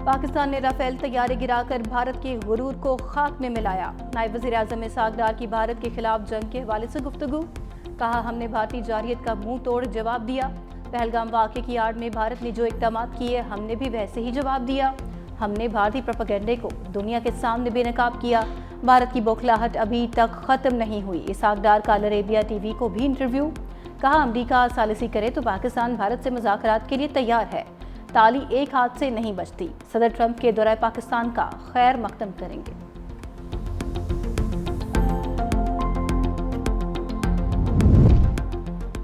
پاکستان نے رافیل طیارے گرا کر بھارت کے غرور کو خاک میں ملایا۔ نائب وزیر اعظم اسحاق ڈار کی بھارت کے خلاف جنگ کے حوالے سے گفتگو، کہا ہم نے بھارتی جارحیت کا منہ توڑ جواب دیا۔ پہلگام واقعے کی آڑ میں بھارت نے جو اقدامات کیے ہم نے بھی ویسے ہی جواب دیا۔ ہم نے بھارتی پروپیگنڈے کو دنیا کے سامنے بے نقاب کیا۔ بھارت کی بوکھلاہٹ ابھی تک ختم نہیں ہوئی۔ اسحاق ڈار کا العربیہ ٹی وی کو بھی انٹرویو، کہا امریکہ ثالثی کرے تو پاکستان بھارت سے مذاکرات کے لیے تیار ہے۔ تالی ایک ہاتھ سے نہیں بجتی، صدر ٹرمپ کے دورہ پاکستان کا خیر مقدم کریں گے۔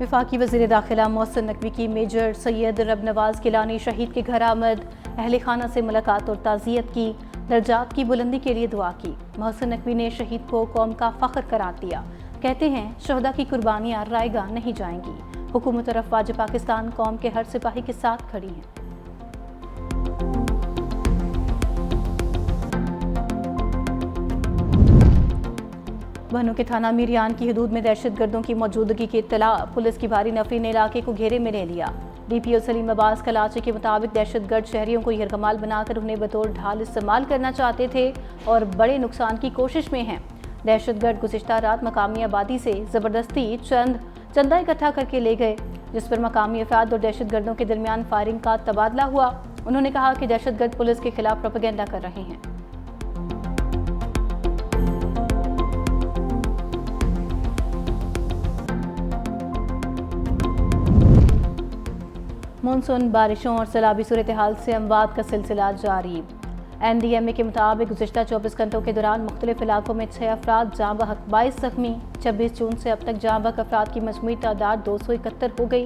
وفاقی وزیر داخلہ محسن نقوی کی میجر سید رب نواز گیلانی شہید کے گھر آمد، اہل خانہ سے ملاقات اور تعزیت کی، درجات کی بلندی کے لیے دعا کی۔ محسن نقوی نے شہید کو قوم کا فخر قرار دیا، کہتے ہیں شہداء کی قربانیاں رائے گاہ نہیں جائیں گی۔ حکومت اور افواج پاکستان قوم کے ہر سپاہی کے ساتھ کھڑی ہیں۔ بہنوں کے تھانہ میریان کی حدود میں دہشت گردوں کی موجودگی کی اطلاع، پولیس کی بھاری نفری نے علاقے کو گھیرے میں لے لیا۔ ڈی پی او سلیم عباس کلاچی کے مطابق دہشت گرد شہریوں کو یرغمال بنا کر انہیں بطور ڈھال استعمال کرنا چاہتے تھے اور بڑے نقصان کی کوشش میں ہیں۔ دہشت گرد گزشتہ رات مقامی آبادی سے زبردستی چندہ اکٹھا کر کے لے گئے، جس پر مقامی افراد اور دہشت گردوں کے درمیان فائرنگ کا تبادلہ ہوا۔ انہوں نے کہا کہ دہشت گرد پولیس کے خلاف پروپیگنڈا کر رہے ہیں۔ مونسون بارشوں اور سیلابی صورتحال سے اموات کا سلسلہ جاری۔ این ڈی ایم اے کے مطابق گزشتہ 24 گھنٹوں کے دوران مختلف علاقوں میں 6 افراد جاں بحق، 22 زخمی۔ 26 جون سے اب تک جاں بحق افراد کی مجموعی تعداد 271 ہو گئی۔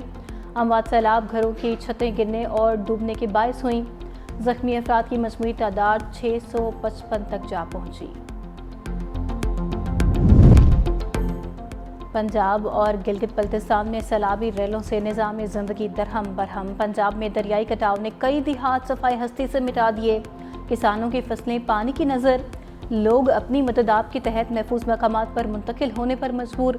اموات سیلاب، گھروں کی چھتیں گرنے اور ڈوبنے کے باعث ہوئیں۔ زخمی افراد کی مجموعی تعداد 655 تک جا پہنچی۔ پنجاب اور گلگت بلتستان میں سیلابی ریلوں سے نظام زندگی درہم برہم۔ پنجاب میں دریائی کٹاؤ نے کئی دیہات صفائی ہستی سے مٹا دیے۔ کسانوں کی فصلیں پانی کی نظر، لوگ اپنی مددات کے تحت محفوظ مقامات پر منتقل ہونے پر مجبور۔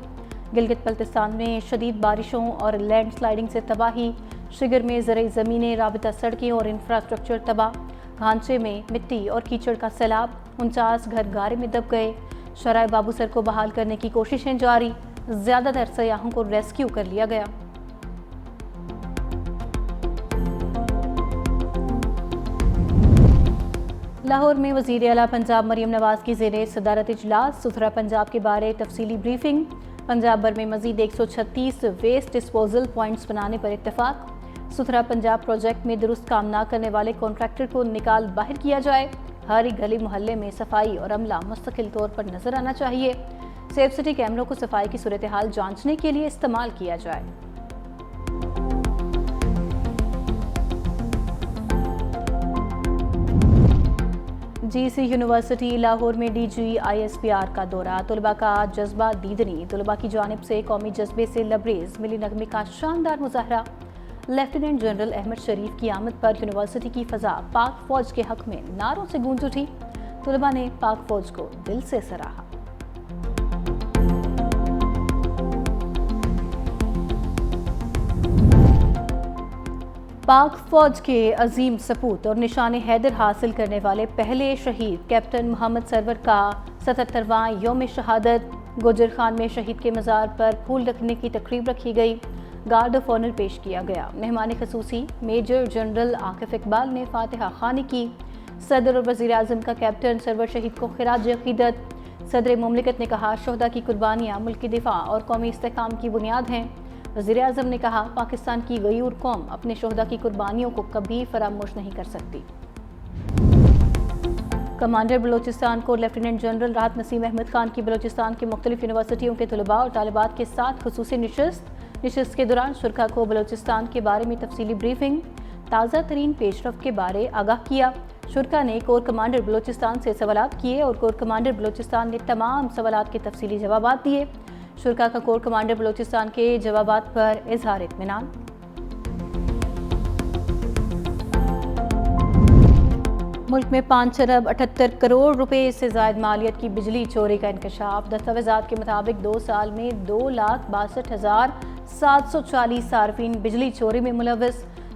گلگت بلتستان میں شدید بارشوں اور لینڈ سلائڈنگ سے تباہی، شگر میں زرعی زمینیں، رابطہ سڑکیں اور انفراسٹرکچر تباہ، گھانچے میں مٹی اور کیچڑ کا سیلاب، 49 گھر گارے میں دب گئے۔ شرائع بابو سر کو بحال کرنے کی کوششیں جاری، زیادہ تر سیاحوں کو ریسکیو کر لیا گیا۔ لاہور میں وزیر اعلیٰ پنجاب مریم نواز کی زیر صدارت اجلاس، ستھرا پنجاب کے بارے تفصیلی بریفنگ۔ پنجاب بھر میں مزید 136 ویسٹ ڈسپوزل پوائنٹس بنانے پر اتفاق۔ ستھرا پنجاب پروجیکٹ میں درست کام نہ کرنے والے کانٹریکٹر کو نکال باہر کیا جائے۔ ہر گلی محلے میں صفائی اور عملہ مستقل طور پر نظر آنا چاہیے۔ سیف سٹی کیمروں کو صفائی کی صورتحال جانچنے کے لیے استعمال کیا جائے۔ جی سی یونیورسٹی لاہور میں D G I S P R کا دورہ، طلباء کا جذبہ دیدنی، طلباء کی جانب سے قومی جذبے سے لبریز، ملی نغمے کا شاندار مظاہرہ۔ لیفٹیننٹ جنرل احمد شریف کی آمد پر یونیورسٹی کی فضا پاک فوج کے حق میں نعروں سے گونج اٹھی۔ طلباء نے پاک فوج کو دل سے سراہا۔ پاک فوج کے عظیم سپوت اور نشان حیدر حاصل کرنے والے پہلے شہید کیپٹن محمد سرور کا 77واں یوم شہادت گوجر خان میں شہید کے مزار پر پھول رکھنے کی تقریب رکھی گئی، گارڈ آف آنر پیش کیا گیا۔ مہمان خصوصی میجر جنرل عاقف اقبال نے فاتحہ خوانی کی۔ صدر اور وزیر اعظم کا کیپٹن سرور شہید کو خراج عقیدت۔ صدر مملکت نے کہا شہداء کی قربانیاں ملک کی دفاع اور قومی استحکام کی بنیاد ہیں۔ وزیر اعظم نے کہا پاکستان کی غیور قوم اپنے شہداء کی قربانیوں کو کبھی فراموش نہیں کر سکتی۔ کمانڈر بلوچستان کو لیفٹیننٹ جنرل راحت نسیم احمد خان کی بلوچستان کے مختلف یونیورسٹیوں کے طلباء اور طالبات کے ساتھ خصوصی نشست کے دوران شرکاء کو بلوچستان کے بارے میں تفصیلی بریفنگ، تازہ ترین پیش رفت کے بارے آگاہ کیا۔ شرکاء نے کور کمانڈر بلوچستان سے سوالات کیے اور کور کمانڈر بلوچستان نے تمام سوالات کے تفصیلی جوابات دیے۔ شرکاء کا کور کمانڈر بلوچستان کے جوابات پر اظہار اطمینان۔ ملک میں 5 ارب 78 کروڑ روپے سے زائد مالیت کی بجلی چوری کا انکشاف۔ دستاویزات کے مطابق 2 سال میں 2,62,740 صارفین بجلی چوری میں ملوث۔